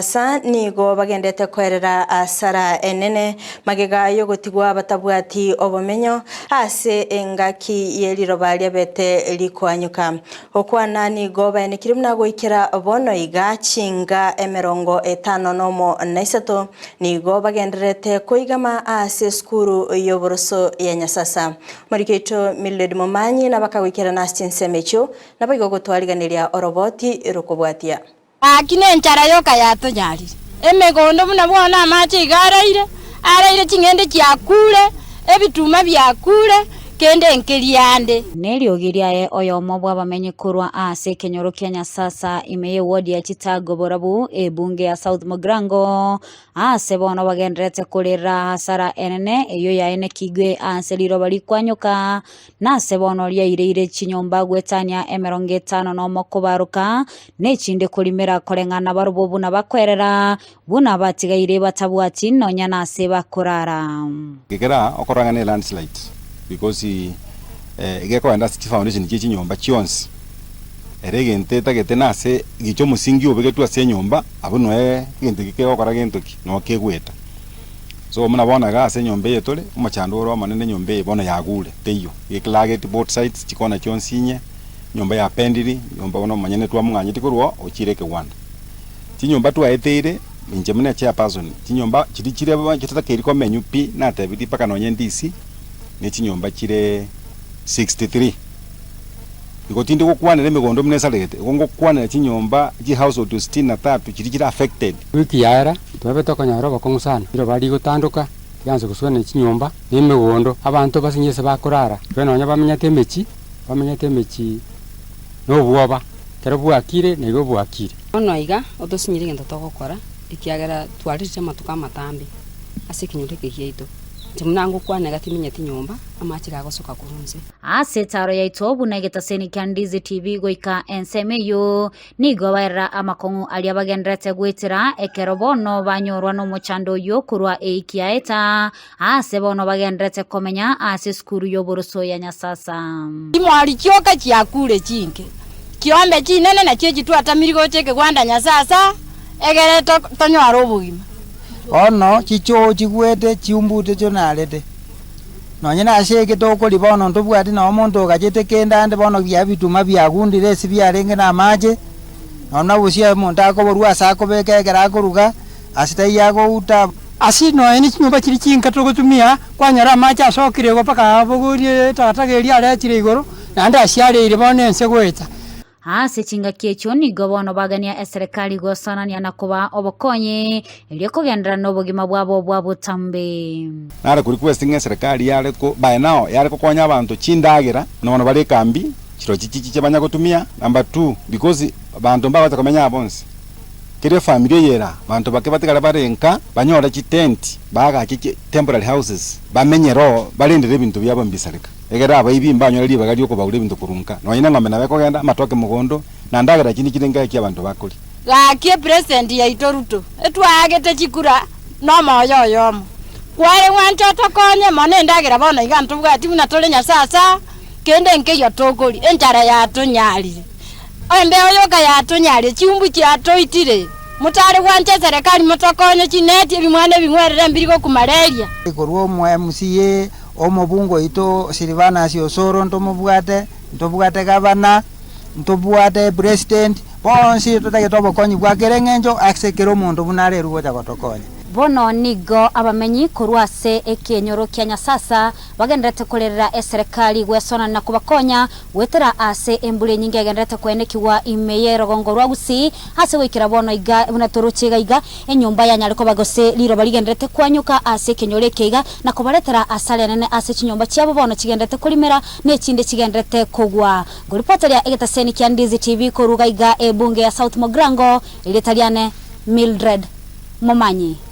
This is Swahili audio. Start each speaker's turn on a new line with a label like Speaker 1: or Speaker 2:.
Speaker 1: nyasasa nigo bagendete kwerera asara enene magega yo gutigwa batabwati obomenyo ase engaki yeliroba lyabete likwanyuka okwana nigo baenekire muna goikera bono iga chinga 53 nigo bagenderete koigama ase skuru yoboroso ya nyasasa mariketo Mildred Momanyi na bakagwikera nastinsemecho na bayigo gutwariganiria oroboti rukubwatia
Speaker 2: akine nchara yoka yatonyarire emegondo buna bwana amache igaraire araire chingende kyakule ebituma byakule kende nkeliande
Speaker 3: neriogiria oyomo bwa bamenye kurwa ase kenyoro kya nyasasa imeye wodi ya Chitago borabu ebunge ya South Mogrango ase bono bagendrete kurira hasara enene eyo yaene kigwe ase liro bali kwanyuka nase bono lyaire chinyomba gwetania 50 no mokubaruka nechinde kulimira kolengana barubo buna bakwerera buna batigaire batabwati nonya nase bakurara
Speaker 4: gikera okorangane landslide because igeko enda City Foundation kichi nyomba chionsi eregente tagete nase gicho musingi obegetu ase nyomba abuno ginte gikego kora gentoki no kegweta so muna bona ga ase nyomba yetole umachandoro manene nyomba bona yagule teyo iklageti both sides chikona chionsinye nyomba ya pendiri nyomba bona manyene twa munganye tikurwo ochireke wanda chinyomba twa eteire minje mune cha person chinyomba chirichire ba chitata keriko menyu pi na tebiti paka nonye ndisi ni chinyomba chire 63 ikotinde kokwanira emegondo mnesalete ngokwanira chinyomba ji household 63 chirichira affected
Speaker 5: wiki yara twabeta konyaro bakongusana iro bari gutanduka yanze kusona chinyomba emegondo abantu basinyese bakurara twenonya bamenya temechi no bwoba kero bwakire nego bwakire
Speaker 2: ono iga otosinyire gento togokora ikiagera twarije matuka matambi ase kinyureke kiito Timunangu kwa negatimenya tinyomba amachira gosoka kurunze
Speaker 3: ase taro ya itobu na getaseni Kandizi TV goika ensemeyo nigo baira amakongu alia bagendrete gwetira ekerobono banyorwa no mochando yo kurwa eikiaeta ase bono bagendrete komenya ase skuru yo boroso ya nyasasa
Speaker 2: imwali kyoka kyakule chinke kiombe chinene na cheji tu atamirigo cheke gwanda nyasasa egere tonywaro obugima
Speaker 6: ono chicho chigwete chiumbute chonalete nonyena asheke toko libono ntobwati na omonto gachete kenda ande bono bya bituma byagundire sibyarenge na maje nona busia monta akoborwa sako bekegera akoruga asita yago uta
Speaker 7: asino eni chinyumba chiri chinka togotumia kwanyara maje asokire go paka bogurie tatageri ale chiri igoro nanda asiare ire bono ense gweta
Speaker 3: ase chinga kiecho nigo bono bagania eserikali gosanania nakuba obokonye elio kugendera nobugima bwabo bwa butambe
Speaker 4: nare kuri requesting serikali yale ko by now yale ko konya abantu chindagira nono bali kambi chiro chichiche banya kutumia number 2 because abantu mbaga takomenya abonse kire family yera abantu bakebatikala barenka banyora chitent baga chiche temporary houses bamenyero balindire ibintu byabo mbisarika egera abayibi mbanyora liba gali okuba ule bintu kurunka noyina ngame nawe kogenda matoke mugondo na ndagira chini kirenga ki abantu bakuli
Speaker 2: gakie president ya itoruto etwagete chikura no moyo yomo kware wancho tokonye mone ndagira bona igantu bwati buna tole nyasasa kende nke yotokoli enchara ya tonyalire embe oyoka ya tonyalire chiumbu kya toitire mutare wanche serikali mutokonye chineti ebimwane bimwerere mbiriko ku malaria
Speaker 6: ikorwo mwe MCA omobungo ito Silvana Siosoro ntobwate gabana ntobwate president bonsi tutake tobokonyi bwakerengenjo aksekero omonto bunare rugo chakotokonya
Speaker 3: bono nigo abamenyi kurwase ekenyoro kya nyasasa bagendete kurera eserikali gwesona na kubakonya wetera ase embule nyingi agendete kwenekiwa imeye rogongo rwagusi ase wikira bono iga bunaturuchiga iga enyumba ya nyaliko bagose liro baligendete kwanyuka ase kenyore keiga na kubaretera asale nene ase chinyumba cyabo bono kigendete kulimera nechinde kigendete kugwa goripota ya egetaseni Kandizi TV kuruga iga ebunge ya South Mogrango ilitaliane Mildred Momanyi.